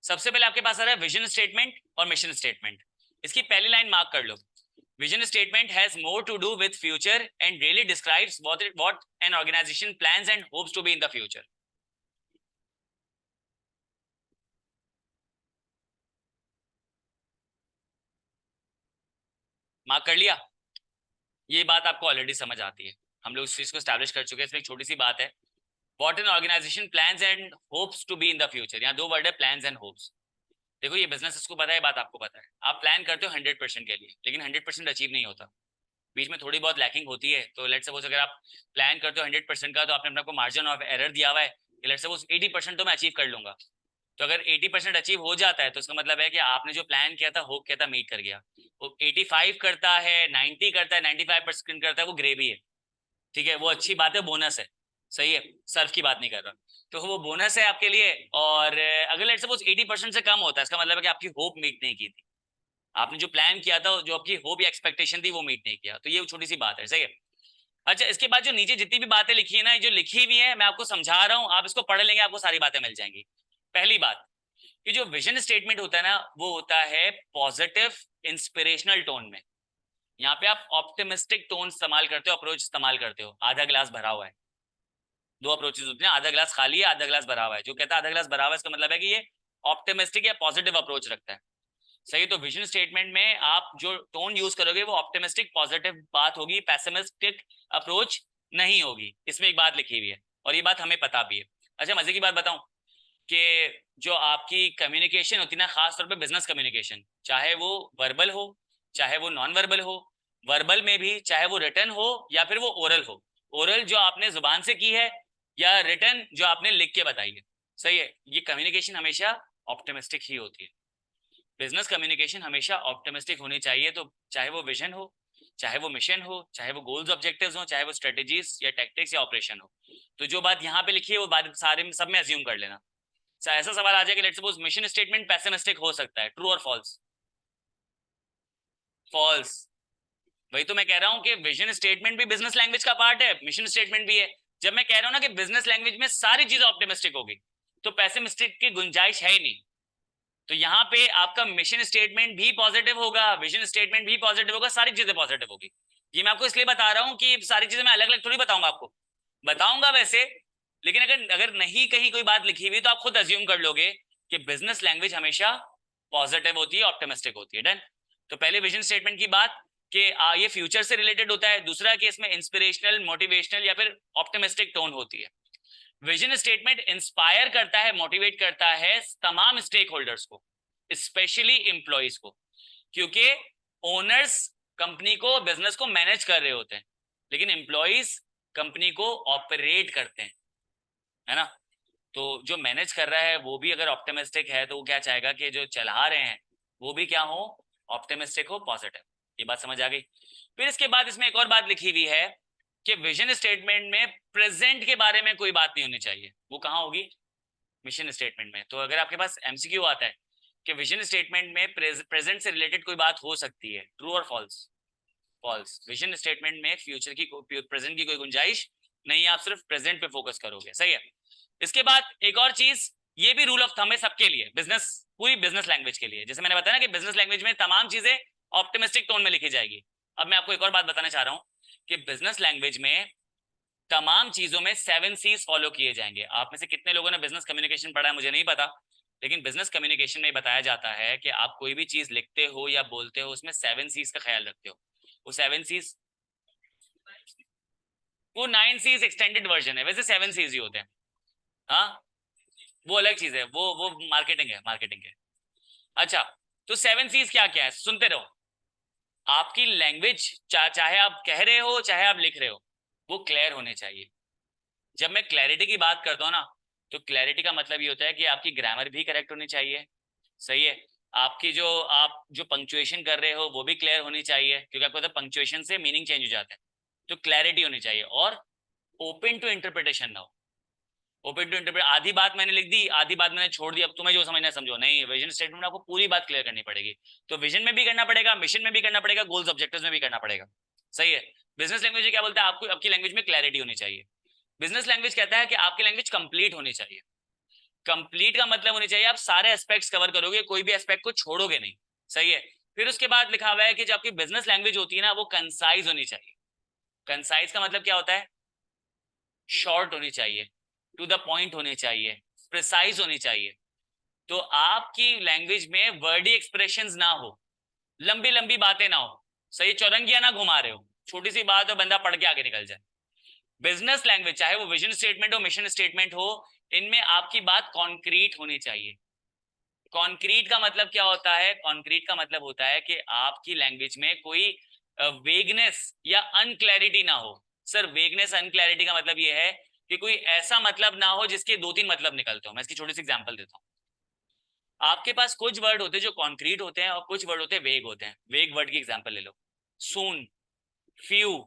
सबसे पहले आपके पास आ रहा है विजन स्टेटमेंट और मिशन स्टेटमेंट। इसकी पहली लाइन मार्क कर लो। Vision statement has more to do with future and really describes what an organisation plans and hopes to be in the future. Mark कर लिया? ये बात आपको ऑलरेडी समझ आती है, हम लोग इस चीज को स्टैब्लिश कर चुके हैं। इसमें एक छोटी सी बात है, what an organisation plans and hopes to be in the future. यहाँ दो वर्ड है, प्लान्स एंड होप्स। देखो ये बिजनेस इसको पता है, बात आपको पता है, आप प्लान करते हो 100% के लिए, लेकिन 100% अचीव नहीं होता, बीच में थोड़ी बहुत लैकिंग होती है। तो लेट्स सपोज अगर आप प्लान करते हो 100% का, तो आपने अपने को मार्जिन ऑफ एरर दिया हुआ है कि लेट्स सपोज 80% तो मैं अचीव कर लूंगा। तो अगर 80% अचीव हो जाता है तो इसका मतलब है कि आपने जो प्लान किया था, होप किया था, मीट कर गया। वो 85 करता है, 90 करता है, 95% करता है, वो ग्रेवी है, ठीक है, वो अच्छी बात है, बोनस है, सही है, सर्फ की बात नहीं कर रहा। तो वो बोनस है आपके लिए। और अगर लेट्स सपोज 80% से कम होता है, इसका मतलब है कि आपकी होप मीट नहीं की थी, आपने जो प्लान किया था, जो आपकी होप या एक्सपेक्टेशन थी, वो मीट नहीं किया। तो ये छोटी सी बात है, सही है। अच्छा, इसके बाद जो नीचे जितनी भी बातें लिखी है ना, जो लिखी हुई है मैं आपको समझा रहा हूँ, आप इसको पढ़ लेंगे, आपको सारी बातें मिल जाएंगी। पहली बात, कि जो विजन स्टेटमेंट होता है ना, वो होता है पॉजिटिव इंस्पिरेशनल टोन में। यहाँ पे आप ऑप्टिमिस्टिक टोन इस्तेमाल करते हो, अप्रोच इस्तेमाल करते हो। आधा गिलास भरा हुआ है, दो अप्रोचेस होते हैं, आधा गिलास खाली है, आधा गिलास भरा हुआ है। जो कहता है आधा गिलास भरा हुआ है, इसका मतलब है कि ये ऑप्टिमिस्टिक या पॉजिटिव अप्रोच रखता है, सही। तो विजन स्टेटमेंट में आप जो टोन यूज करोगे वो ऑप्टिमिस्टिक पॉजिटिव बात होगी, पैसिमिस्टिक अप्रोच नहीं होगी। इसमें एक बात लिखी हुई है और ये बात हमें पता भी है। अच्छा, मजे की बात बताऊं कि जो आपकी कम्युनिकेशन होती है ना, खास तौर पे बिजनेस कम्युनिकेशन, चाहे वो वर्बल हो चाहे वो नॉन वर्बल हो, वर्बल में भी चाहे वो रिटन हो या फिर वो ओरल हो, ओरल जो आपने जुबान से की है या रिटन जो आपने लिख के बताई है, सही है, ये कम्युनिकेशन हमेशा ऑप्टिमिस्टिक ही होती है। बिजनेस कम्युनिकेशन हमेशा ऑप्टिमिस्टिक होनी चाहिए। तो चाहे वो विजन हो, चाहे वो मिशन हो, चाहे वो गोल्स ऑब्जेक्टिव्स हो, चाहे वो स्ट्रेटेजीज या टैक्टिक्स या ऑपरेशन हो, तो जो बात यहाँ पे लिखी है वो बात सारे में सब में अज्यूम कर लेना। ऐसा सवाल आ जाए कि let's suppose mission statement pessimistic हो सकता है, ट्रू और फॉल्स? फॉल्स। वही तो मैं कह रहा हूँ कि विजन स्टेटमेंट भी बिजनेस लैंग्वेज का पार्ट है, मिशन स्टेटमेंट भी है। जब मैं कह रहा हूँ ना कि बिजनेस लैंग्वेज में सारी चीजें ऑप्टिमिस्टिक होगी, तो पेसिमिस्टिक की गुंजाइश है ही नहीं। तो यहाँ पे आपका मिशन स्टेटमेंट भी पॉजिटिव होगा, विजन स्टेटमेंट भी पॉजिटिव होगा, सारी चीजें पॉजिटिव होगी। ये मैं आपको इसलिए बता रहा हूँ कि सारी चीजें मैं अलग अलग थोड़ी बताऊंगा आपको, बताऊंगा वैसे, लेकिन अगर अगर नहीं कहीं कोई बात लिखी हुई तो आप खुद अज्यूम कर लोगे कि बिजनेस लैंग्वेज हमेशा पॉजिटिव होती है, ऑप्टिमिस्टिक होती है। डन। तो पहले विजन स्टेटमेंट की बात कि ये फ्यूचर से रिलेटेड होता है, दूसरा कि इसमें इंस्पिरेशनल, मोटिवेशनल या फिर ऑप्टिमिस्टिक टोन होती है। विजन स्टेटमेंट इंस्पायर करता है, मोटिवेट करता है तमाम स्टेक होल्डर्स को, स्पेशली एम्प्लॉइज को, क्योंकि ओनर्स कंपनी को, बिजनेस को मैनेज कर रहे होते हैं, लेकिन एम्प्लॉइज कंपनी को ऑपरेट करते हैं, है ना। तो जो मैनेज कर रहा है वो भी अगर ऑप्टिमिस्टिक है तो वो क्या चाहेगा कि जो चला रहे हैं वो भी क्या हो, ऑप्टिमिस्टिक हो, पॉजिटिव। ये बात समझ आ गई? फिर इसके बाद इसमें एक और बात लिखी हुई है कि विजन स्टेटमेंट में प्रेजेंट के बारे में कोई बात नहीं होनी चाहिए। वो कहाँ होगी? मिशन स्टेटमेंट में। तो अगर आपके पास एमसीक्यू आता है कि विजन स्टेटमेंट में प्रेजेंट से रिलेटेड कोई बात हो सकती है, ट्रू और फॉल्स? फॉल्स। विजन स्टेटमेंट में फ्यूचर की, प्रेजेंट की कोई गुंजाइश नहीं, आप सिर्फ प्रेजेंट पे फोकस करोगे, सही है। इसके बाद एक और चीज, ये भी रूल ऑफ थंब है सबके लिए, बिजनेस, पूरी बिजनेस लैंग्वेज के लिए। जैसे मैंने बताया ना कि बिजनेस लैंग्वेज में तमाम चीजें ऑप्टिमिस्टिक टोन में लिखी जाएगी। अब मैं आपको एक और बात बताना चाह रहा हूं कि बिजनेस लैंग्वेज में तमाम चीजों में 7 C's फॉलो किए जाएंगे। आप में से कितने लोगों ने बिजनेस कम्युनिकेशन पढ़ा है मुझे नहीं पता, लेकिन बिजनेस कम्युनिकेशन में बताया जाता है कि आप कोई भी चीज लिखते हो या बोलते हो उसमें 7 C's का ख्याल रखते हो। वो 7 C's, वो 9 C's एक्सटेंडेड वर्जन है, वैसे 7 C's ही होते हैं। हाँ, वो अलग चीज है, वो मार्केटिंग है, मार्केटिंग है। अच्छा, तो 7 C's क्या क्या है, सुनते रहो। आपकी लैंग्वेज, चाहे आप कह रहे हो चाहे आप लिख रहे हो, वो क्लियर होने चाहिए। जब मैं क्लैरिटी की बात करता हूँ ना, तो क्लैरिटी का मतलब ये होता है कि आपकी ग्रामर भी करेक्ट होनी चाहिए, सही है। आपकी जो, आप जो पंक्चुएशन कर रहे हो वो भी क्लियर होनी चाहिए, क्योंकि आपको पता है पंक्चुएशन से मीनिंग चेंज हो जाता है। तो क्लैरिटी होनी चाहिए और ओपन टू इंटरप्रिटेशन ना हो। ओपन टू इंटरप्रेट, आधी बात मैंने लिख दी, आधी बात मैंने छोड़ दी, अब तुम्हें जो समझना है समझो, नहीं, विजन स्टेटमेंट में आपको पूरी बात क्लियर करनी पड़ेगी। तो विजन में भी करना पड़ेगा, मिशन में भी करना पड़ेगा, गोल्स ऑब्जेक्टिव्स में भी करना पड़ेगा, सही है। बिजनेस लैंग्वेज क्या बोलता है, आपको आपकी लैंग्वेज में क्लैरिटी होनी चाहिए। बिजनेस लैंग्वेज कहता है कि आपकी लैंग्वेज कंप्लीट होनी चाहिए। कंप्लीट का मतलब होनी चाहिए आप सारे एस्पेक्ट्स कवर करोगे, कोई भी एस्पेक्ट को छोड़ोगे नहीं, सही है। फिर उसके बाद लिखा हुआ है कि जो आपकी बिजनेस लैंग्वेज होती है ना वो कंसाइज होनी चाहिए। कंसाइज का मतलब क्या होता है? शॉर्ट होनी चाहिए, टू द पॉइंट होनी चाहिए, प्रिसाइज होनी चाहिए। तो आपकी लैंग्वेज में वर्डी एक्सप्रेशंस ना हो, लंबी लंबी बातें ना हो, सही चौरंगियां ना घुमा रहे हो, छोटी सी बात हो बंदा पढ़ के आगे निकल जाए। बिजनेस लैंग्वेज चाहे वो विजन स्टेटमेंट हो, मिशन स्टेटमेंट हो, इनमें आपकी बात कॉन्क्रीट होनी चाहिए। कॉन्क्रीट का मतलब क्या होता है? कॉन्क्रीट का मतलब होता है कि आपकी लैंग्वेज में कोई वेगनेस या अनक्लैरिटी ना हो। सर वेगनेस अनक्लैरिटी का मतलब ये है कि कोई ऐसा मतलब ना हो जिसके दो तीन मतलब निकलते हो। मैं इसकी छोटी सी एग्जांपल देता हूँ। आपके पास कुछ वर्ड होते हैं जो कॉन्क्रीट होते हैं और कुछ वर्ड होते हैं वेग होते हैं। वेग वर्ड की एग्जांपल ले लो, सून, फ्यू,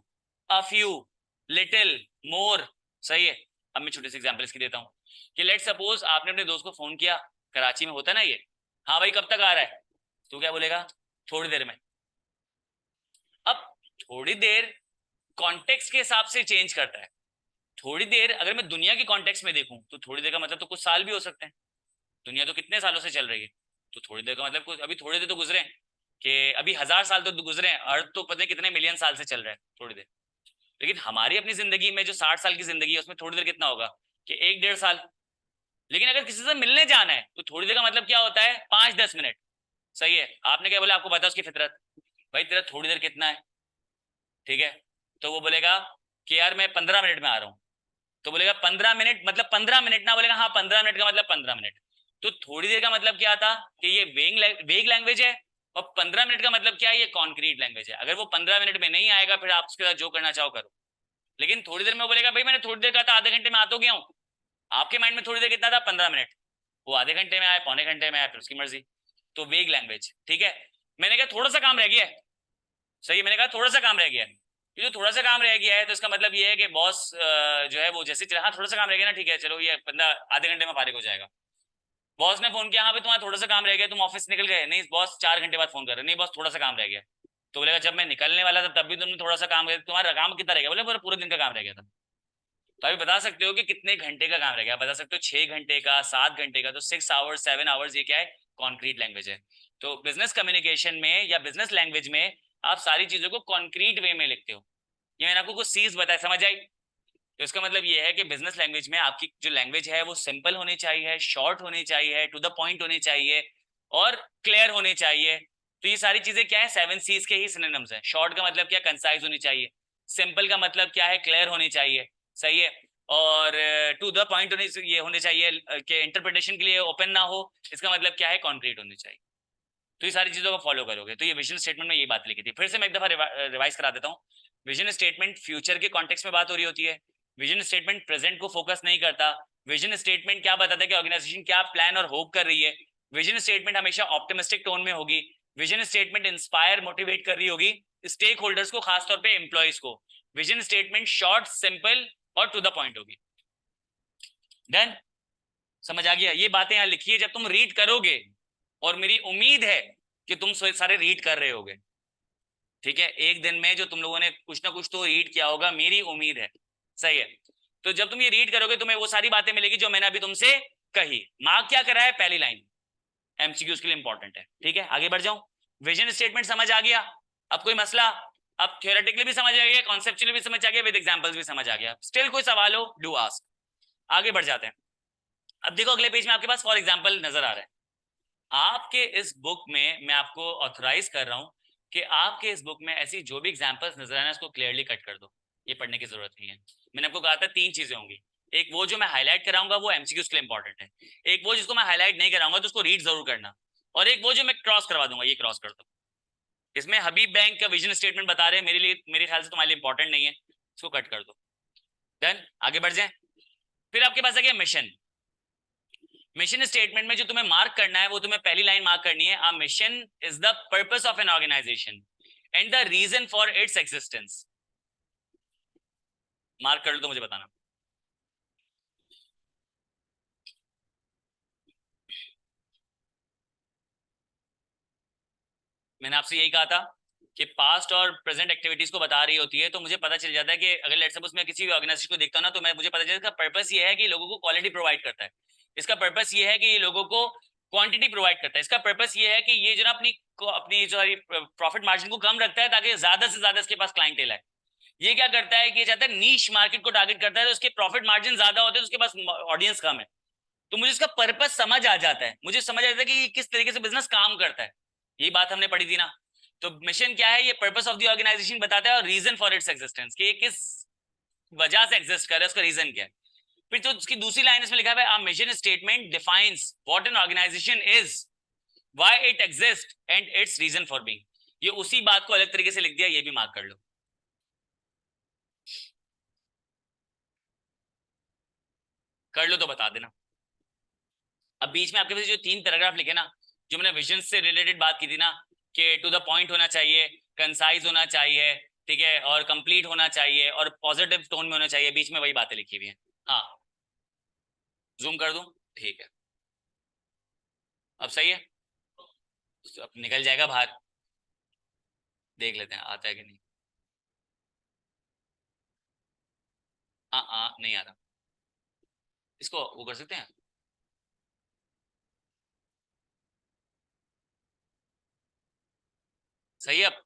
अ फ्यू, लिटिल, मोर, सही है। अब मैं छोटी सी एग्जांपल इसकी देता हूँ कि लेट सपोज आपने अपने दोस्त को फोन किया, कराची में होता है ना ये, हाँ भाई कब तक आ रहा है, तो क्या बोलेगा? थोड़ी देर में। अब थोड़ी देर कॉन्टेक्स्ट के हिसाब से चेंज करता है। थोड़ी देर अगर मैं दुनिया के कॉन्टेक्स्ट में देखूं तो थोड़ी देर का मतलब तो कुछ साल भी हो सकते हैं। दुनिया तो कितने सालों से चल रही है, तो थोड़ी देर का मतलब कुछ अभी थोड़ी देर तो गुजरे हैं, कि अभी 1000 साल तो गुजरे हैं, अर्थ तो पता नहीं कितने मिलियन साल से चल रहा है थोड़ी देर। लेकिन हमारी अपनी जिंदगी में जो 60 साल की जिंदगी है उसमें थोड़ी देर कितना होगा कि 1 डेढ़ साल। लेकिन अगर किसी से मिलने जाना है तो थोड़ी देर का मतलब क्या होता है? 5-10 मिनट, सही है। आपने क्या बोला? आपको पता है उसकी फितरत, भाई तेरा थोड़ी देर कितना है, ठीक है। तो वो बोलेगा कि यार मैं 15 मिनट में आ रहा हूँ, तो बोलेगा 15 मिनट मतलब 15 मिनट ना, बोलेगा हाँ 15 मिनट का मतलब 15 मिनट। तो थोड़ी देर का मतलब क्या था कि ये वेग लैंग्वेज है, और 15 मिनट का मतलब क्या है? ये कॉन्क्रीट लैंग्वेज है। अगर वो 15 मिनट में नहीं आएगा फिर आप उसके साथ जो करना चाहो करो। लेकिन थोड़ी देर में बोलेगा भाई मैंने थोड़ी देर कहा था, आधे घंटे में आ तो गया हूँ। आपके माइंड में थोड़ी देर कितना था? 15 मिनट। वो आधे घंटे में आए, पौने घंटे में आए, फिर उसकी मर्जी। तो वेग लैंग्वेज, ठीक है। मैंने कहा थोड़ा सा काम रह गया है, सही है, मैंने कहा थोड़ा सा काम रह गया है। ये जो थोड़ा सा काम रह गया है तो इसका मतलब ये है कि बॉस जो है वो जैसे चला, हाँ थोड़ा सा काम रह गया ना, ठीक है चलो ये बंदा आधे घंटे में फारिग हो जाएगा। बॉस ने फोन किया, हाँ भाई तुम्हारा थोड़ा सा काम रह गया, तुम ऑफिस निकल गए? नहीं बॉस 4 घंटे बाद फोन कर रहे, नहीं बॉस थोड़ा सा काम रह गया। तो बोलेगा जब मैं निकलने वाला था तब भी तुमने थोड़ा सा काम किया, तुम्हारा काम कितना रह गया? बोले पूरा पूरे दिन का काम रह गया था। तो अभी बता सकते हो कि कितने घंटे का काम रह गया? बता सकते हो 6 घंटे का, 7 घंटे का। तो 6 आवर्स, 7 आवर्स, ये क्या है? कॉन्क्रीट लैंग्वेज है। तो बिजनेस कम्युनिकेशन में या बिजनेस लैंग्वेज में आप सारी चीजों को कॉन्क्रीट वे में लिखते हो। ये मैंने आपको कुछ सीज बताया, समझ आई? तो इसका मतलब ये है कि बिजनेस लैंग्वेज में आपकी जो लैंग्वेज है वो सिंपल होनी चाहिए, शॉर्ट होनी चाहिए, टू द पॉइंट होनी चाहिए, और क्लियर होनी चाहिए। तो ये सारी चीजें क्या है? 7 C's के ही सिनोनिम्स हैं। शॉर्ट का मतलब क्या? कंसाइज होनी चाहिए। सिंपल का मतलब क्या है? क्लियर होनी चाहिए, सही है। और टू द पॉइंट ये होने चाहिए कि इंटरप्रिटेशन के लिए ओपन ना हो। इसका मतलब क्या है? कॉन्क्रीट होनी चाहिए। तो ये सारी चीजों को फॉलो करोगे। तो ये विजन स्टेटमेंट में ये बात लिखी थी। फिर से मैं एक दफा रिवाइज करा देता हूँ। विजन स्टेटमेंट फ्यूचर के कॉन्टेक्स्ट में बात हो रही होती है। विजन स्टेटमेंट प्रेजेंट को फोकस नहीं करता। विजन स्टेटमेंट क्या बताता है कि ऑर्गेनाइजेशन क्या प्लान और होप कर रही है। विजन स्टेटमेंट हमेशा ऑप्टिमिस्टिक टोन में होगी। विजन स्टेटमेंट इंस्पायर मोटिवेट कर रही होगी स्टेक होल्डर्स को, खासतौर पे एम्प्लॉयज को। विजन स्टेटमेंट शॉर्ट, सिंपल और टू द पॉइंट होगी। डन? समझ आ गया? ये बातें यहां लिखी है, जब तुम रीड करोगे, और मेरी उम्मीद है कि तुम सारे रीड कर रहे होगे, ठीक है, एक दिन में जो तुम लोगों ने कुछ ना कुछ तो रीड किया होगा, मेरी उम्मीद है, सही है। तो जब तुम ये रीड करोगे तुम्हें वो सारी बातें मिलेगी जो मैंने अभी तुमसे कही। मार्क क्या करा है? पहली लाइन, एमसीक्यूज के लिए इंपॉर्टेंट है, ठीक है। आगे बढ़ जाऊं। विजन स्टेटमेंट समझ आ गया? अब कोई मसला? अब थियोरेटिकली भी समझ आ गया, कॉन्सेप्चुअली भी समझ आ गया, विद एग्जांपल्स भी समझ आ गया। स्टिल कोई सवाल हो, डू आस्क। आगे बढ़ जाते हैं। अब देखो अगले पेज में आपके पास फॉर एग्जाम्पल नजर आ रहा है। आपके इस बुक में मैं आपको ऑथराइज कर रहा हूं कि आपके इस बुक में ऐसी जो भी एग्जांपल्स नजर आना उसको क्लियरली कट कर दो। ये पढ़ने की जरूरत नहीं है। मैंने आपको कहा था 3 चीजें होंगी। एक वो जो मैं हाईलाइट कराऊंगा वो एमसीक्यूज के लिए इंपॉर्टेंट है। एक वो जिसको मैं हाईलाइट नहीं कराऊंगा तो उसको रीड जरूर करना। और एक वो जो मैं क्रॉस करवा दूंगा, ये क्रॉस कर दो। इसमें हबीब बैंक का विजन स्टेटमेंट बता रहे हैं, मेरे लिए, मेरे ख्याल से तुम्हारे लिए इंपॉर्टेंट नहीं है, इसको कट कर दो। डन? आगे बढ़ जाए। फिर आपके पास आ गया मिशन। मिशन स्टेटमेंट में जो तुम्हें मार्क करना है वो तुम्हें पहली लाइन मार्क करनी है। A mission is the purpose of an organisation and the reason for its existence. Mark कर लो तो मुझे बताना। मैंने आपसे यही कहा था कि पास्ट और प्रेजेंट एक्टिविटीज को बता रही होती है, तो मुझे पता चल जाता है कि अगर लेट्स सपोज मैं किसी भी ऑर्गेनाइजेशन को देखता हूं ना, तो मैं मुझे पता चलता है इसका पर्पस ये है कि लोगों को क्वालिटी प्रोवाइड करता है। इसका पर्पस ये है कि ये लोगों को क्वांटिटी प्रोवाइड करता है। इसका पर्पस ये है कि ये जो ना अपनी जो प्रॉफिट मार्जिन को कम रखता है ताकि ज्यादा से ज्यादा इसके पास क्लाइंटेल है। ये क्या करता है कि ये चाहता है नीश मार्केट को टारगेट करता है, तो उसके प्रॉफिट मार्जिन ज्यादा होते हैं, तो उसके पास ऑडियंस कम है। तो मुझे इसका पर्पस समझ आ जाता है, मुझे समझ आ जाता है कि किस तरीके से बिजनेस काम करता है। यही बात हमने पढ़ी थी ना। तो मिशन क्या है, ये पर्पस ऑफ द ऑर्गेनाइजेशन बताता है और रीजन फॉर इट्स एग्जिस्टेंस, कि ये किस वजह से एग्जिस्ट कर रहा है, उसका रीजन क्या है। फिर तो उसकी दूसरी लाइन इसमें लिखा है, mission statement defines what an organisation is, why it exist and its reason for being. ये उसी बात को अलग तरीके से लिख दिया, ये भी मार्क कर लो। कर लो तो बता देना। अब बीच में आपके पास जो 3 पैराग्राफ लिखे ना, जो मैंने विजन से रिलेटेड बात की थी ना, कि टू द पॉइंट होना चाहिए, कंसाइज होना चाहिए, ठीक है, और कंप्लीट होना चाहिए, और पॉजिटिव टोन में होना चाहिए, बीच में वही बातें लिखी हुई हैं। हाँ, जूम कर दूं? ठीक है, अब सही है। तो अब निकल जाएगा बाहर, देख लेते हैं आता है कि नहीं। हाँ हाँ, नहीं आ रहा। इसको वो कर सकते हैं। सही है अब?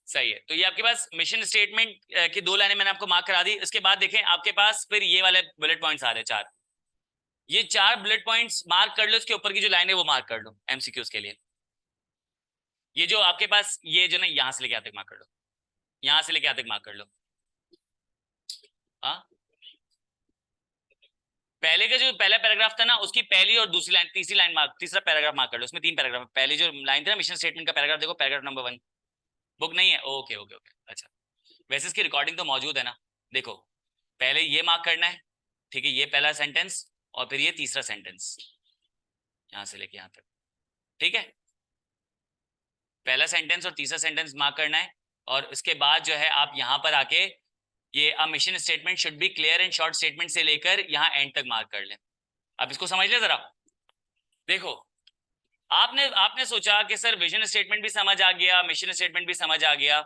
सही है। तो ये आपके पास मिशन स्टेटमेंट की 2 लाइनें मैंने आपको मार्क करा दी। इसके बाद देखें आपके पास फिर ये वाले बुलेट पॉइंट्स आ रहे हैं 4। ये 4 बुलेट पॉइंट्स मार्क कर लो, इसके ऊपर की जो लाइन है वो मार्क कर लो एमसीक्यूज के लिए। ये जो आपके पास ये जो ना, यहां से लेके आते मार्क कर लो, यहां से लेके आते मार्क कर लो। हाँ, पहले का जो पहला पैराग्राफ था ना, उसकी पहली और दूसरी लाइन, तीसरी लाइन मार्क, तीसरा पैराग्राफ मार्क कर लो। उसमें 3 पैराग्राफ, पहली जो लाइन थी ना मिशन स्टेटमेंट का पैराग्राफ, देखो पैराग्राफ नंबर 1। बुक नहीं है? ओके ओके ओके, अच्छा। वैसे इसकी रिकॉर्डिंग तो मौजूद है ना। देखो, पहले ये मार्क करना है, ठीक है, ये पहला सेंटेंस, और फिर ये तीसरा सेंटेंस, यहां से लेके यहां तक, ठीक है। पहला सेंटेंस और तीसरा सेंटेंस मार्क करना है, और उसके बाद जो है आप यहाँ पर आके ये mission statement should be clear and short statement से लेकर यहाँ एंड तक मार्क कर लें। अब इसको समझ ले जरा। देखो, आपने आपने सोचा कि सर विजन स्टेटमेंट भी समझ आ गया, मिशन स्टेटमेंट भी समझ आ गया,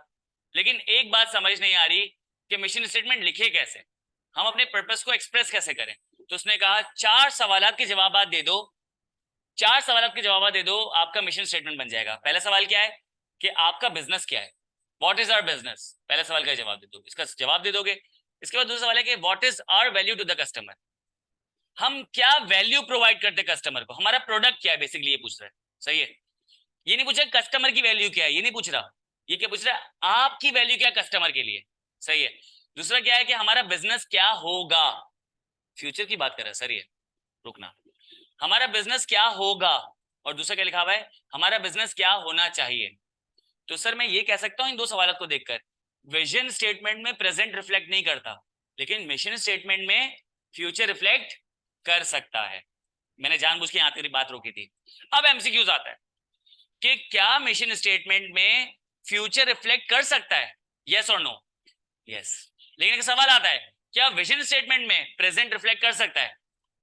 लेकिन एक बात समझ नहीं आ रही कि मिशन स्टेटमेंट लिखे कैसे, हम अपने पर्पस को एक्सप्रेस कैसे करें। तो उसने कहा 4 सवाल के जवाब दे दो, 4 सवाल के जवाब दे दो, आपका मिशन स्टेटमेंट बन जाएगा। पहला सवाल क्या है कि आपका बिजनेस क्या है, व्हाट इज आवर बिजनेस, पहले सवाल का जवाब दे दो, इसका जवाब दे दोगे। इसके बाद दूसरा सवाल है कि what is our value to the customer, हम क्या वैल्यू प्रोवाइड करते हैं कस्टमर को, हमारा प्रोडक्ट क्या है, बेसिकली ये पूछ रहा है। सही है। ये नहीं पूछ रहा कस्टमर की वैल्यू क्या है, ये नहीं पूछ रहा, ये क्या पूछ रहा है, आपकी वैल्यू क्या कस्टमर के लिए। सही है। दूसरा क्या है कि हमारा बिजनेस क्या होगा, फ्यूचर की बात कर रहा है सर ये, रुकना, हमारा बिजनेस क्या होगा। और दूसरा क्या लिखा हुआ है, हमारा बिजनेस क्या होना चाहिए। तो सर मैं ये कह सकता हूं इन 2 सवालों को देखकर, विजन स्टेटमेंट में प्रेजेंट रिफ्लेक्ट नहीं करता, लेकिन मिशन स्टेटमेंट में फ्यूचर रिफ्लेक्ट कर सकता है। मैंने जानबूझ के यहां तक बात रोकी थी। अब एमसीक्यूज आता है कि क्या मिशन स्टेटमेंट में फ्यूचर रिफ्लेक्ट कर सकता है, यस और नो। यस। लेकिन एक सवाल आता है, क्या विजन स्टेटमेंट में प्रेजेंट रिफ्लेक्ट कर सकता है,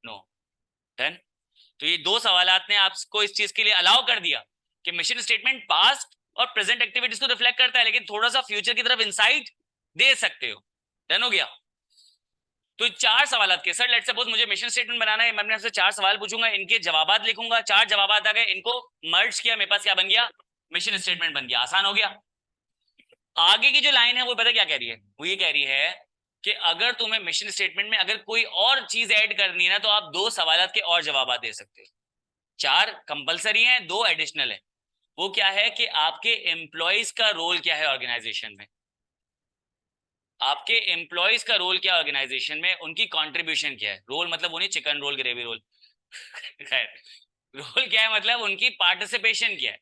नो। डन। तो ये 2 सवालात ने आपको इस चीज के लिए अलाउ कर दिया कि मिशन स्टेटमेंट पास्ट और प्रेजेंट एक्टिविटीज को रिफ्लेक्ट करता है, लेकिन थोड़ा सा फ्यूचर की तरफ इनसाइट दे सकते हो। डन हो गया। तो 4 सवाल के, सर लेट्स सपोज मुझे मिशन स्टेटमेंट बनाना है, मैं अपने आपसे 4 सवाल पूछूंगा, इनके जवाबात लिखूंगा, 4 जवाबात आ गए, इनको मर्ज किया, मेरे पास क्या बन गया, मिशन स्टेटमेंट बन गया, आसान हो गया। आगे की जो लाइन है वो पता क्या कह रही है, वो ये कह रही है कि अगर तुम्हें मिशन स्टेटमेंट में अगर कोई और चीज ऐड करनी है ना, तो आप 2 सवाल के और जवाब दे सकते हो। 4 कंपलसरी है, 2 एडिशनल है। वो क्या है कि आपके एम्प्लॉयज का रोल क्या है ऑर्गेनाइजेशन में, आपके एम्प्लॉयज का रोल क्या है ऑर्गेनाइजेशन में, उनकी कंट्रीब्यूशन क्या है। रोल मतलब वो नहीं चिकन रोल ग्रेवी रोल खैर, रोल क्या है मतलब उनकी पार्टिसिपेशन क्या है।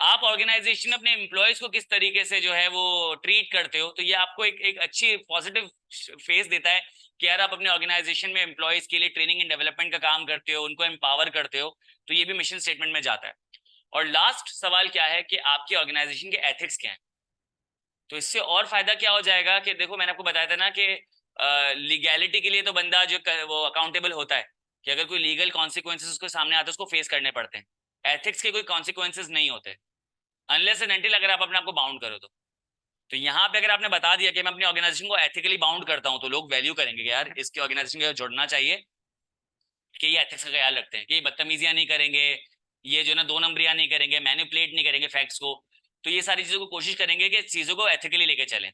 आप ऑर्गेनाइजेशन अपने एम्प्लॉयज को किस तरीके से जो है वो ट्रीट करते हो, तो ये आपको एक अच्छी पॉजिटिव फेस देता है कि यार आप अपने ऑर्गेनाइजेशन में एम्प्लॉयज के लिए ट्रेनिंग एंड डेवलपमेंट का काम करते हो, उनको एम्पावर करते हो। तो ये भी मिशन स्टेटमेंट में जाता है। और लास्ट सवाल क्या है कि आपकी ऑर्गेनाइजेशन के एथिक्स क्या है। तो इससे और फायदा क्या हो जाएगा कि देखो मैंने आपको बताया था ना कि लीगैलिटी के लिए तो बंदा जो वो अकाउंटेबल होता है, कि अगर कोई लीगल कॉन्सिक्वेंसेस उसके सामने आता है उसको फेस करने पड़ते हैं। एथिक्स के कोई कॉन्सिक्वेंसेस नहीं होते अनलेस एंड अनटिल अगर आप अपने आप को बाउंड करो तो यहाँ पे अगर आपने बता दिया कि मैं अपनी ऑर्गेनाइजेशन को एथिकली बाउंड करता हूँ, तो लोग वैल्यू करेंगे कि यार इसकी ऑर्गेनाइजेशन के जुड़ना चाहिए, कि ये एथिक्स का ख्याल रखते हैं, कि बदतमीजियां नहीं करेंगे, ये जो ना दो नंबरियां नहीं करेंगे, मैनिपुलेट नहीं करेंगे फैक्ट्स को, तो ये सारी चीजों को कोशिश करेंगे कि चीजों को एथिकली लेके चलें।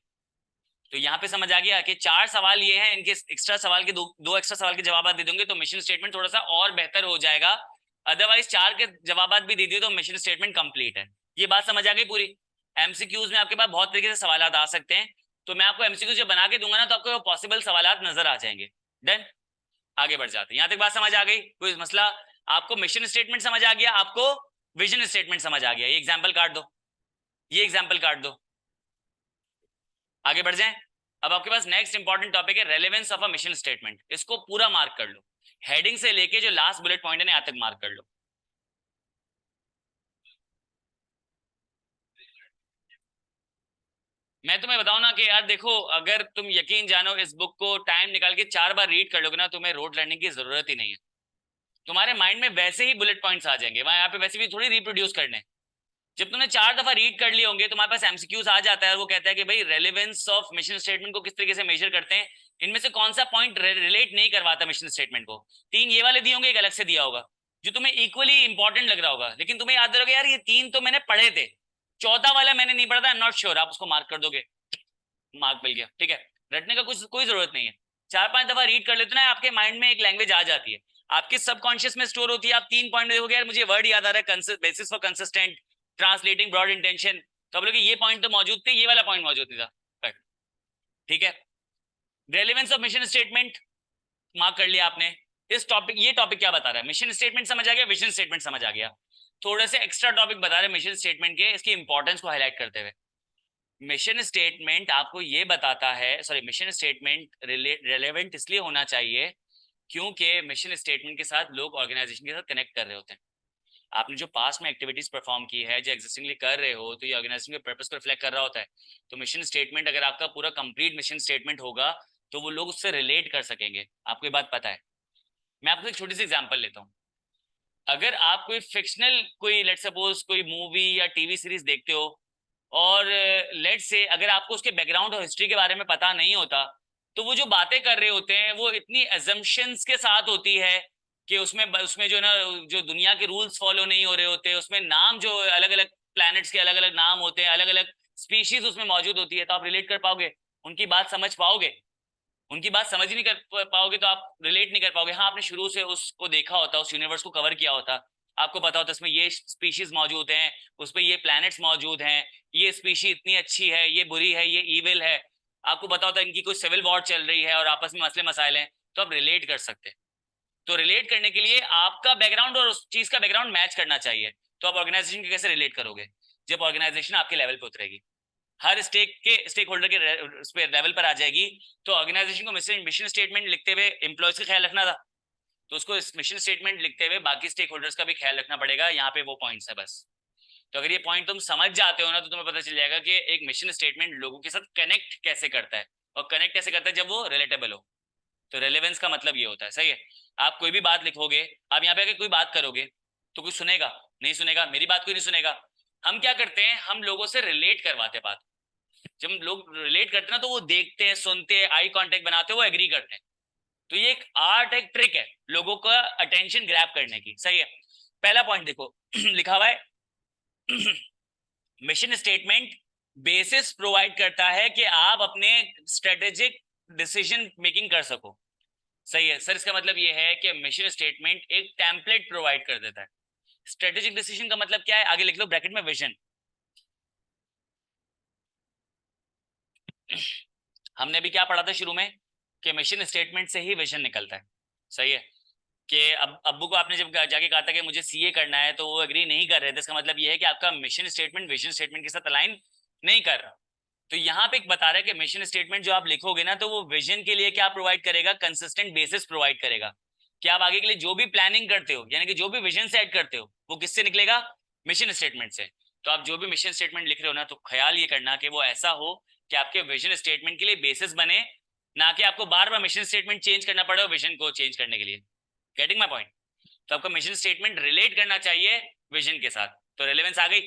तो यहाँ पे समझ आ गया कि 4 सवाल ये हैं, इनके एक्स्ट्रा सवाल के दो एक्स्ट्रा सवाल के जवाब दे दूंगे तो मिशन स्टेटमेंट थोड़ा सा और बेहतर हो जाएगा। अदरवाइज 4 के जवाब भी दे दिए तो मिशन स्टेटमेंट कंप्लीट है। ये बात समझ आ गई पूरी। एमसीक्यूज में आपके पास बहुत तरीके से सवाल आ सकते हैं, तो मैं आपको एमसीक्यूज जब बना के दूंगा ना तो आपको पॉसिबल सवाल नजर आ जाएंगे। डन, आगे बढ़ जाते हैं। यहाँ तक बात समझ आ गई? कोई मसला? आपको मिशन स्टेटमेंट समझ आ गया, आपको विजन स्टेटमेंट समझ आ गया, ये एग्जाम्पल काट दो, ये एग्जाम्पल काट दो, आगे बढ़ जाएं। अब आपके पास नेक्स्ट इंपॉर्टेंट टॉपिक है relevance of a mission statement. इसको पूरा मार्क कर लो, हेडिंग से लेके जो लास्ट बुलेट पॉइंट है ना यहाँ तक मार्क कर लो। मैं तुम्हें बताऊं ना कि यार देखो, अगर तुम यकीन जानो इस बुक को टाइम निकाल के 4 बार रीड कर लोगे ना, तुम्हें रोड लर्निंग की जरूरत ही नहीं है। तुम्हारे माइंड में वैसे ही बुलेट पॉइंट्स आ जाएंगे, वहां यहाँ पे वैसे भी थोड़ी रिप्रोड्यूस करने। जब तुमने 4 दफा रीड कर लिए होंगे तुम्हारे पास एमसीक्यूज आ जाता है, और वो कहता है कि भाई रेलेवेंस ऑफ मिशन स्टेटमेंट को किस तरीके से मेजर करते हैं, इनमें से कौन सा पॉइंट रिलेट नहीं करवाता मिशन स्टेटमेंट को। 3 ये वाले दिए होंगे, एक अलग से दिया होगा जो तुम्हें इक्वली इंपॉर्टेंट लग रहा होगा, लेकिन तुम्हें याद रहोगे यार ये 3 तो मैंने पढ़े थे, चौथा वाला मैंने नहीं पढ़ा था, आई एम नॉट श्योर, आप उसको मार्क कर दोगे, मार्क मिल गया, ठीक है। रटने का कुछ कोई जरूरत नहीं है, 4-5 दफा रीड कर लेते ना, आपके माइंड में एक लैंग्वेज आ जाती है, आपके सबकॉन्शियस में स्टोर होती है। आप 3 पॉइंट देखोगे यार मुझे वर्ड याद आ रहा है, basis for consistent, translating broad intention, तो आप लोग ये पॉइंट तो मौजूद थे, ये वाला पॉइंट मौजूद नहीं था, ठीक है। Relevance of mission statement mark कर लिया आपने। इस टॉपिक, ये टॉपिक क्या बता रहा है, मिशन स्टेटमेंट समझ आ गया, विजन स्टेटमेंट समझ आ गया, थोड़े से एक्स्ट्रा टॉपिक बता रहे हैं मिशन स्टेटमेंट के, इसकी इंपॉर्टेंस को हाईलाइट करते हुए। मिशन स्टेटमेंट आपको ये बताता है, सॉरी, मिशन स्टेटमेंट रिलेवेंट इसलिए होना चाहिए क्योंकि मिशन स्टेटमेंट के साथ लोग ऑर्गेनाइजेशन के साथ कनेक्ट कर रहे होते हैं। आपने जो पास्ट में एक्टिविटीज परफॉर्म की है, जो एग्जिस्टिंगली कर रहे हो, तो ये ऑर्गेनाइजेशन के पर्पस को रिफ्लेक्ट कर रहा होता है। तो मिशन स्टेटमेंट अगर आपका पूरा कंप्लीट मिशन स्टेटमेंट होगा तो वो लोग उससे रिलेट कर सकेंगे। आपको ये बात पता है? मैं आपको एक छोटी सी एग्जांपल लेता हूँ। अगर आप कोई फिक्शनल, कोई लेट सपोज कोई मूवी या टीवी सीरीज देखते हो, और लेट से अगर आपको उसके बैकग्राउंड और हिस्ट्री के बारे में पता नहीं होता, तो वो जो बातें कर रहे होते हैं वो इतनी अजम्पशंस के साथ होती है कि उसमें उसमें जो ना, जो दुनिया के रूल्स फॉलो नहीं हो रहे होते, उसमें नाम जो अलग अलग प्लैनेट्स के अलग अलग नाम होते हैं, अलग अलग स्पीशीज उसमें मौजूद होती है, तो आप रिलेट कर पाओगे, उनकी बात समझ पाओगे? उनकी बात समझ ही नहीं कर पाओगे तो आप रिलेट नहीं कर पाओगे। हाँ, आपने शुरू से उसको देखा होता, उस यूनिवर्स को कवर किया होता, आपको पता होता इसमें ये स्पीशीज मौजूद हैं, उस पर ये प्लैनेट्स मौजूद हैं, ये स्पीशी इतनी अच्छी है, ये बुरी है, ये ईविल है, आपको पता होता इनकी कोई सिविल वॉर चल रही है और आपस में मसले मसाइल हैं, तो आप रिलेट कर सकते हैं। तो रिलेट करने के लिए आपका बैकग्राउंड और उस चीज का बैकग्राउंड मैच करना चाहिए। तो आप ऑर्गेनाइजेशन के कैसे रिलेट करोगे? जब ऑर्गेनाइजेशन आपके लेवल पे उतरेगी, हर स्टेक होल्डर के लेवल पर आ जाएगी, तो ऑर्गेनाइजेशन को मिशन स्टेटमेंट लिखते हुए एम्प्लॉयज का ख्याल रखना था, तो उसको मिशन स्टेटमेंट लिखते हुए बाकी स्टेक होल्डर्स का भी ख्याल रखना पड़ेगा। यहाँ पे वो पॉइंट्स है बस। तो अगर ये पॉइंट तुम समझ जाते हो ना, तो तुम्हें पता चल जाएगा कि एक मिशन स्टेटमेंट लोगों के साथ कनेक्ट कैसे करता है, और कनेक्ट कैसे करता है जब वो रिलेटेबल हो। तो रेलेवेंस का मतलब ये होता है, सही है। आप कोई भी बात लिखोगे, आप यहाँ पे आके कोई बात करोगे तो कोई सुनेगा? नहीं सुनेगा, मेरी बात कोई नहीं सुनेगा। हम क्या करते हैं, हम लोगों से रिलेट करवाते बात। जब लोग रिलेट करते हैं ना, तो वो देखते हैं, सुनते हैं, आई कांटेक्ट बनाते हैं, वो एग्री करते हैं। तो ये एक आर्ट, एक ट्रिक है लोगों का अटेंशन ग्रैब करने की, सही है। पहला पॉइंट देखो लिखा हुआ है मिशन स्टेटमेंट बेसिस प्रोवाइड करता है कि आप अपने स्ट्रेटेजिक डिसीजन मेकिंग कर सको। सही है सर, इसका मतलब ये है कि मिशन स्टेटमेंट एक टेम्पलेट प्रोवाइड कर देता है। स्ट्रेटेजिक डिसीजन का मतलब क्या है, आगे लिख लो ब्रैकेट में विजन। हमने भी क्या पढ़ा था शुरू में कि मिशन स्टेटमेंट से ही विजन निकलता है, सही है। कि अब अब्बू को आपने जब जाके कहा था कि मुझे सीए करना है, तो वो एग्री नहीं कर रहे थे, इसका मतलब ये है कि आपका मिशन स्टेटमेंट विजन स्टेटमेंट के साथ अलाइन नहीं कर रहा। तो यहाँ पे एक बता रहा है कि मिशन स्टेटमेंट जो आप लिखोगे ना, तो वो विजन के लिए क्या प्रोवाइड करेगा, कंसिस्टेंट बेसिस प्रोवाइड करेगा कि आप आगे के लिए जो भी प्लानिंग करते हो, यानी कि जो भी विजन सेट करते हो, वो किससे निकलेगा, मिशन स्टेटमेंट से। तो आप जो भी मिशन स्टेटमेंट लिख रहे हो ना, तो ख्याल ये करना कि वो ऐसा हो कि आपके विजन स्टेटमेंट के लिए बेसिस बने, ना कि आपको बार बार मिशन स्टेटमेंट चेंज करना पड़े विजन को चेंज करने के लिए। Getting my point? तो आपका मिशन स्टेटमेंट रिलेट करना चाहिए विजन के साथ। तो रेलेवेंस आ गई।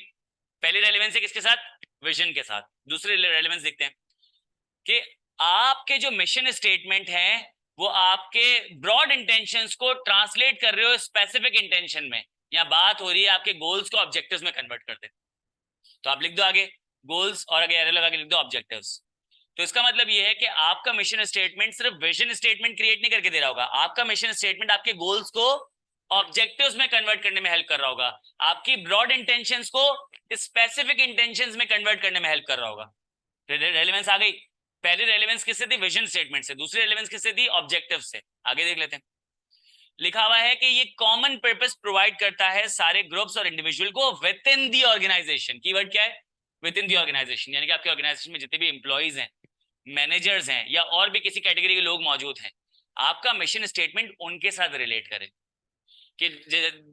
पहली रेलेवेंस है किसके साथ, विजन के साथ। दूसरी रेलेवेंस देखते हैं कि आपके जो मिशन स्टेटमेंट है वो आपके ब्रॉड इंटेंशंस को ट्रांसलेट कर रहे हो स्पेसिफिक इंटेंशन में। यहाँ बात हो रही है आपके गोल्स को ऑब्जेक्टिव्स में कन्वर्ट कर दे। तो आप लिख दो आगे गोल्स और आगे एरो लगा के लिख दो ऑब्जेक्टिव्स। तो इसका मतलब ये है कि आपका मिशन स्टेटमेंट सिर्फ विजन स्टेटमेंट क्रिएट नहीं करके दे रहा होगा, आपका मिशन स्टेटमेंट आपके गोल्स को ऑब्जेक्टिव्स में कन्वर्ट करने में हेल्प कर रहा होगा, आपकी ब्रॉड इंटेंशंस को स्पेसिफिक इंटेंशंस में कन्वर्ट करने में हेल्प कर रहा होगा। रेलेवेंस आ गई। पहली रेलेवेंस किससे थी? विजन स्टेटमेंट से। दूसरी रेलेवेंस किससे थी? ऑब्जेक्टिव से। आगे देख लेते हैं। लिखा हुआ है कि ये कॉमन पर्पस प्रोवाइड करता है सारे ग्रुप्स और इंडिविजुअल को within the organisation. Keyword क्या है? विद इन दी ऑर्गेनाइजेशन, यानी कि आपके ऑर्गेनाइजेशन में जितने भी एम्प्लॉइज हैं, मैनेजर्स हैं या और भी किसी कैटेगरी के लोग मौजूद हैं, आपका मिशन स्टेटमेंट उनके साथ रिलेट करे। कि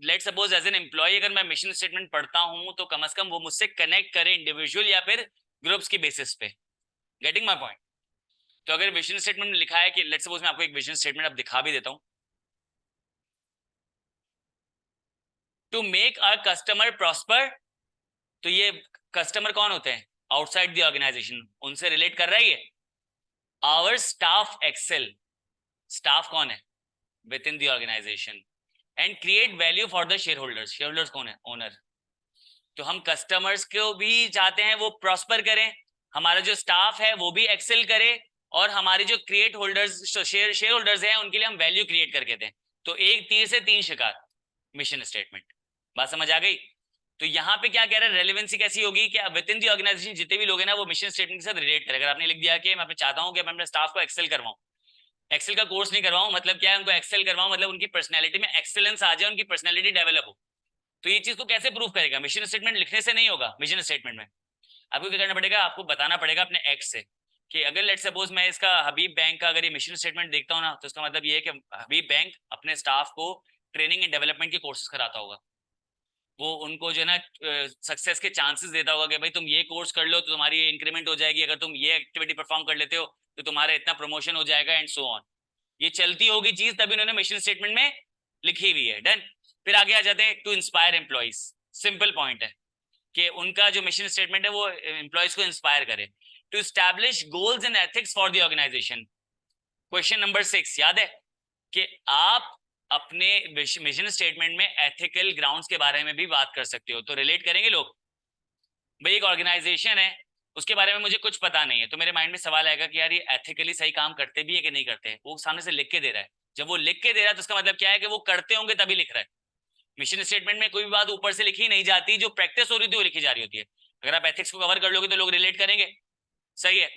let suppose as an employee अगर मैं मिशन स्टेटमेंट पढ़ता हूं तो कम से कम वो मुझसे कनेक्ट करे इंडिविजुअल या फिर ग्रुप्स की बेसिस पे। Getting my point? तो अगर विजन स्टेटमेंट में लिखा है कि लेट सपोज मैं आपको एक विजन स्टेटमेंट अब दिखा भी देता हूं, to make a customer prosper, तो ये कस्टमर कौन होते हैं? आउटसाइड द ऑर्गेनाइजेशन, उनसे रिलेट कर रहा है ये। आवर स्टाफ एक्सेल, स्टाफ कौन है? Within the organisation. And create value for the shareholders, shareholders कौन है? ओनर। तो हम कस्टमर्स को भी चाहते हैं वो प्रॉस्पर करें, हमारा जो स्टाफ है वो भी एक्सेल करे, और हमारे जो क्रिएट होल्डर्स शेयर होल्डर्स हैं उनके लिए हम वैल्यू क्रिएट करके दें। तो एक तीर से तीन शिकार, मिशन स्टेटमेंट। बात समझ आ गई? तो यहाँ पे क्या कह रहा है? रेलेवेंसी कैसी होगी कि विद इन दी ऑर्गेनाइजेशन जितने भी लोग हैं ना वो मिशन स्टेटमेंट के साथ रिलेट करें। अगर आपने लिख दिया कि मैं चाहता हूँ कि मैं अपने स्टाफ को एक्सेल करवाऊं, एक्सेल का कोर्स नहीं करवाऊं, मतलब क्या है? उनको एक्सेल करवाऊं मतलब उनकी पर्सनैलिटी में एक्सेलेंस आ जाए, उनकी पर्सनैलिटी डेवलप हो। तो ये चीज को कैसे प्रूव करेगा? मिशन स्टेटमेंट लिखने से नहीं होगा। मिशन स्टेटमेंट में आपको क्या करना पड़ेगा? आपको बताना पड़ेगा अपने एक्स से कि अगर लेट सपोज मैं इसका हबीब बैंक का अगर ये मिशन स्टेटमेंट देखता हूँ ना, तो इसका मतलब ये है कि हबीब बैंक अपने स्टाफ को ट्रेनिंग एंड डेवलपमेंट के कोर्सेज कराता होगा। वो उनको जो है ना सक्सेस के चांसेस देता होगा कि भाई तुम ये कोर्स कर लो तो तुम्हारी इंक्रीमेंट हो जाएगी, अगर तुम ये एक्टिविटी परफॉर्म कर लेते हो तो तुम्हारा इतना प्रमोशन हो जाएगा एंड सो ऑन। ये चलती होगी चीज, तभी उन्होंने मिशन स्टेटमेंट में लिखी हुई है। डन। फिर आगे आ जाते हैं, to inspire employees. Simple point है कि उनका जो मिशन स्टेटमेंट है वो एम्प्लॉइज को इंस्पायर करे। To establish goals and ethics for the organisation. Question number 6 याद है कि आप अपने मिशन स्टेटमेंट में एथिकल ग्राउंड्स के बारे में भी बात कर सकते हो। तो रिलेट करेंगे लोग, भाई एक ऑर्गेनाइजेशन है उसके बारे में मुझे कुछ पता नहीं है, तो मेरे माइंड में सवाल आएगा कि यार ये एथिकली सही काम करते भी है कि नहीं करते। वो सामने से लिख के दे रहा है, जब वो लिख के दे रहा है तो उसका मतलब क्या है कि वो करते होंगे तभी लिख रहा है। मिशन स्टेटमेंट में कोई भी बात ऊपर से लिखी नहीं जाती, जो प्रैक्टिस हो रही थी वो लिखी जा रही होती है। अगर आप एथिक्स को कवर कर लोगे तो लोग रिलेट करेंगे। सही है।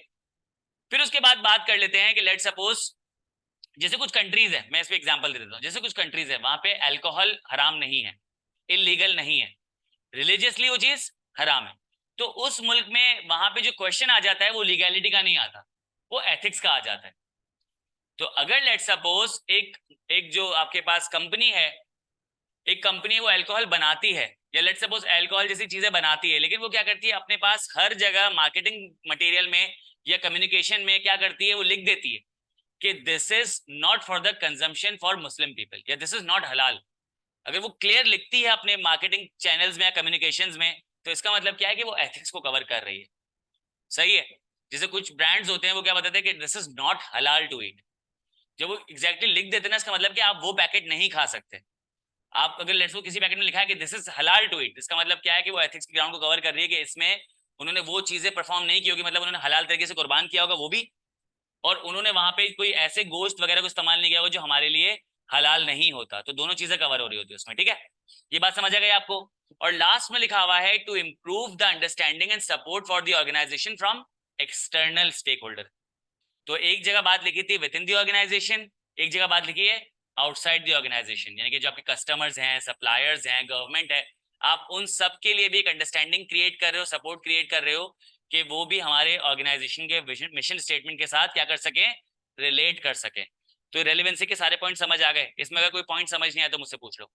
फिर उसके बाद बात कर लेते हैं कि लेट सपोज जैसे कुछ कंट्रीज है, मैं इस पे एग्जांपल दे देता हूँ। जैसे कुछ कंट्रीज है वहां पे अल्कोहल हराम नहीं है, इलीगल नहीं है, रिलीजियसली वो चीज हराम है। तो उस मुल्क में वहां पे जो क्वेश्चन आ जाता है वो लीगैलिटी का नहीं आता, वो एथिक्स का आ जाता है। तो अगर लेट सपोज एक एक जो आपके पास कंपनी है, एक कंपनी वो अल्कोहल बनाती है या लेट सपोज अल्कोहल जैसी चीजें बनाती है, लेकिन वो क्या करती है अपने पास हर जगह मार्केटिंग मटेरियल में या कम्युनिकेशन में क्या करती है? वो लिख देती है कि this is not for the consumption for Muslim people या दिस इज नॉट हलाल। अगर वो क्लियर लिखती है अपने मार्केटिंग चैनल्स में या कम्युनिकेशंस में, तो इसका मतलब क्या है कि वो एथिक्स को कवर कर रही है। सही है। जैसे कुछ ब्रांड्स होते हैं वो क्या बताते हैं कि दिस इज नॉट हलाल टू ईट। जब वो एग्जैक्टली लिख देते हैं ना, इसका मतलब कि आप वो पैकेट नहीं खा सकते। आप अगर लेट्स किसी पैकेट में लिखा है कि दिस इज हलाल टू ईट, इसका मतलब क्या है कि वो एथिक्स के ग्राउंड को कवर कर रही है कि इसमें उन्होंने वो चीजें परफॉर्म नहीं की होगी, मतलब उन्होंने हलाल तरीके से कुर्बान किया होगा वो भी, और उन्होंने वहां पे कोई ऐसे गोश्त वगैरह को इस्तेमाल नहीं किया होगा जो हमारे लिए हलाल नहीं होता। तो दोनों चीजें कवर हो रही होती है उसमें। ठीक है, ये बात समझ आ गई आपको? और लास्ट में लिखा हुआ है to improve the understanding and support for the organisation from external stakeholder. तो एक जगह बात लिखी थी विद इन द ऑर्गेनाइजेशन, एक जगह बात लिखी है आउटसाइड द ऑर्गेनाइजेशन, यानी कि जो आपके कस्टमर्स हैं, सप्लायर्स हैं, गवर्नमेंट है, आप उन सब के लिए भी एक अंडरस्टैंडिंग क्रिएट कर रहे हो, सपोर्ट क्रिएट कर रहे हो कि वो भी हमारे ऑर्गेनाइजेशन के मिशन स्टेटमेंट के साथ क्या कर सके? रिलेट कर सके। तो रेलिवेंसी के सारे पॉइंट समझ आ गए? इसमें अगर कोई पॉइंट समझ नहीं आया तो मुझसे पूछ लो।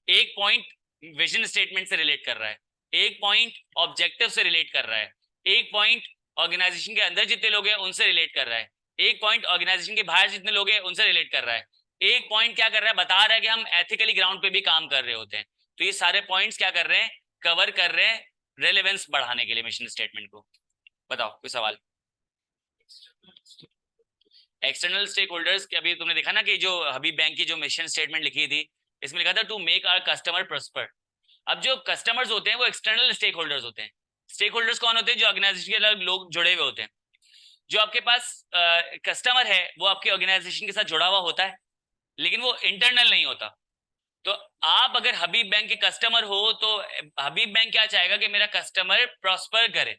एक पॉइंट विजन स्टेटमेंट से रिलेट कर रहा है, एक पॉइंट ऑब्जेक्टिव से रिलेट कर रहा है, एक पॉइंट ऑर्गेनाइजेशन के अंदर जितने लोग हैं उनसे रिलेट कर रहा है, एक पॉइंट ऑर्गेनाइजेशन के बाहर जितने लोग हैं उनसे रिलेट कर रहा है, एक पॉइंट क्या कर रहा है? बता रहा है कि हम एथिकली ग्राउंड पे भी काम कर रहे होते हैं। तो ये सारे पॉइंट्स क्या कर रहे हैं? कवर कर रहे हैं रेलेवेंस बढ़ाने के लिए मिशन स्टेटमेंट को। बताओ कोई सवाल? एक्सटर्नल स्टेक होल्डर्स के अभी तुमने देखा ना कि जो हबीब बैंक की जो मिशन स्टेटमेंट लिखी थी, इसमें लिखा था to make our customer prosper. अब जो कस्टमर्स होते हैं वो एक्सटर्नल स्टेक होल्डर्स होते हैं। स्टेक होल्डर्स कौन होते हैं? जो ऑर्गेनाइजेशन के अलग लोग जुड़े हुए होते हैं। जो आपके पास कस्टमर है वो आपके ऑर्गेनाइजेशन के साथ जुड़ा हुआ होता है, लेकिन वो इंटरनल नहीं होता। तो आप अगर हबीब बैंक के कस्टमर हो तो हबीब बैंक क्या चाहेगा कि मेरा कस्टमर प्रॉस्पर करे,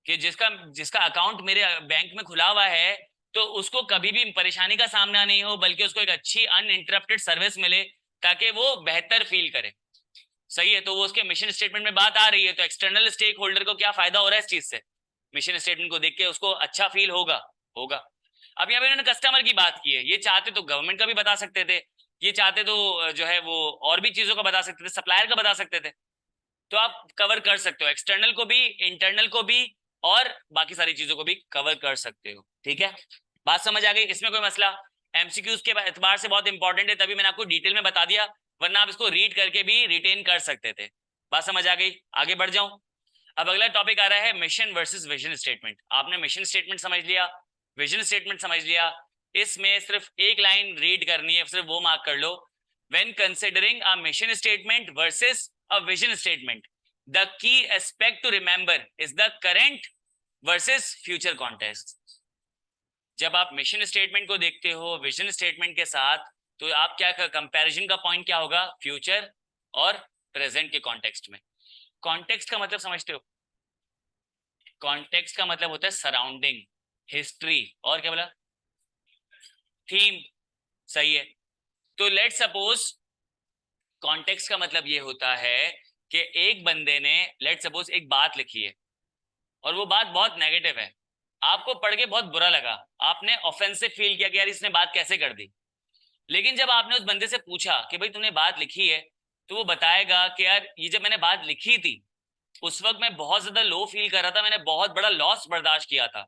कि जिसका जिसका अकाउंट मेरे बैंक में खुला हुआ है तो उसको कभी भी परेशानी का सामना नहीं हो, बल्कि उसको एक अच्छी अनइंटरप्टेड सर्विस मिले ताकि वो बेहतर फील करे। सही है, तो वो उसके मिशन स्टेटमेंट में बात आ रही है, तो एक्सटर्नल स्टेक होल्डर को क्या फायदा हो रहा है इस चीज से? मिशन स्टेटमेंट को देख के उसको अच्छा फील होगा होगा। अब यहाँ पे उन्होंने कस्टमर की बात की है, ये चाहते तो गवर्नमेंट का भी बता सकते थे, ये चाहते तो जो है वो और भी चीजों का बता सकते थे, सप्लायर का बता सकते थे। तो आप कवर कर सकते हो, एक्सटर्नल को भी, इंटरनल को भी, और बाकी सारी चीजों को भी कवर कर सकते हो। ठीक है, बात समझ आ गई? इसमें कोई मसला? एमसीक्यूज के एतबार से बहुत इंपॉर्टेंट है, तभी मैंने आपको डिटेल में बता दिया, वरना आप इसको रीड करके भी रिटेन कर सकते थे। बात समझ आ गई? आगे बढ़ जाऊं। अब अगला टॉपिक आ रहा है मिशन वर्सेस विजन स्टेटमेंट। आपने मिशन स्टेटमेंट समझ लिया, विजन स्टेटमेंट समझ लिया। इसमें सिर्फ एक लाइन रीड करनी है, सिर्फ वो मार्क कर लो। When considering a mission statement versus a vision statement, the key aspect to remember is the current versus future context. जब आप मिशन स्टेटमेंट को देखते हो विजन स्टेटमेंट के साथ, तो आप क्या कंपैरिजन का पॉइंट क्या होगा? फ्यूचर और प्रेजेंट के कॉन्टेक्स्ट में। कॉन्टेक्स्ट का मतलब समझते हो? कॉन्टेक्स्ट का मतलब होता है सराउंडिंग, हिस्ट्री, और क्या बोला? थीम। सही है। तो लेट सपोज कॉन्टेक्स्ट का मतलब ये होता है कि एक बंदे ने लेट सपोज एक बात लिखी है और वो बात बहुत नेगेटिव है, आपको पढ़ के बहुत बुरा लगा, आपने ऑफेंसिव फील किया कि यार इसने बात कैसे कर दी। लेकिन जब आपने उस बंदे से पूछा कि भाई तुमने बात लिखी है, तो वो बताएगा कि यार ये जब मैंने बात लिखी थी उस वक्त मैं बहुत ज्यादा लो फील कर रहा था, मैंने बहुत बड़ा लॉस बर्दाश्त किया था,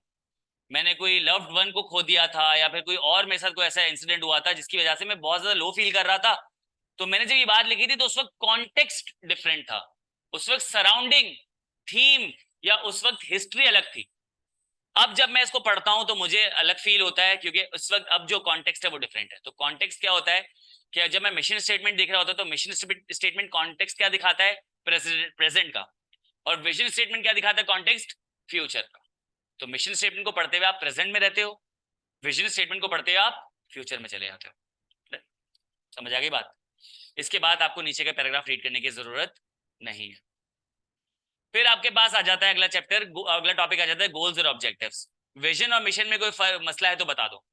मैंने कोई लव्ड वन को खो दिया था, या फिर कोई और मेरे साथ कोई ऐसा इंसिडेंट हुआ था जिसकी वजह से मैं बहुत ज्यादा लो फील कर रहा था। तो मैंने जब ये बात लिखी थी तो उस वक्त कॉन्टेक्स्ट डिफरेंट था, उस वक्त सराउंडिंग, थीम, या उस वक्त हिस्ट्री अलग थी। अब जब मैं इसको पढ़ता हूं तो मुझे अलग फील होता है, क्योंकि उस वक्त अब जो कॉन्टेक्स्ट है वो डिफरेंट है। तो कॉन्टेक्स्ट क्या होता है कि जब मैं मिशन स्टेटमेंट देख रहा होता तो मिशन स्टेटमेंट कॉन्टेक्स्ट क्या दिखाता है? प्रेजेंट का। और विजन स्टेटमेंट क्या दिखाता है? कॉन्टेक्स्ट फ्यूचर का। तो मिशन स्टेटमेंट को पढ़ते हुए आप प्रेजेंट में रहते हो, विजन स्टेटमेंट को पढ़ते हुए आप फ्यूचर में चले जाते हो। समझ आ गई बात? इसके बाद आपको नीचे का पैराग्राफ रीड करने की जरूरत नहीं है। फिर आपके पास आ जाता है अगला चैप्टर, अगला टॉपिक आ जाता है गोल्स और ऑब्जेक्टिव्स। विजन और मिशन में कोई मसला है तो बता दो।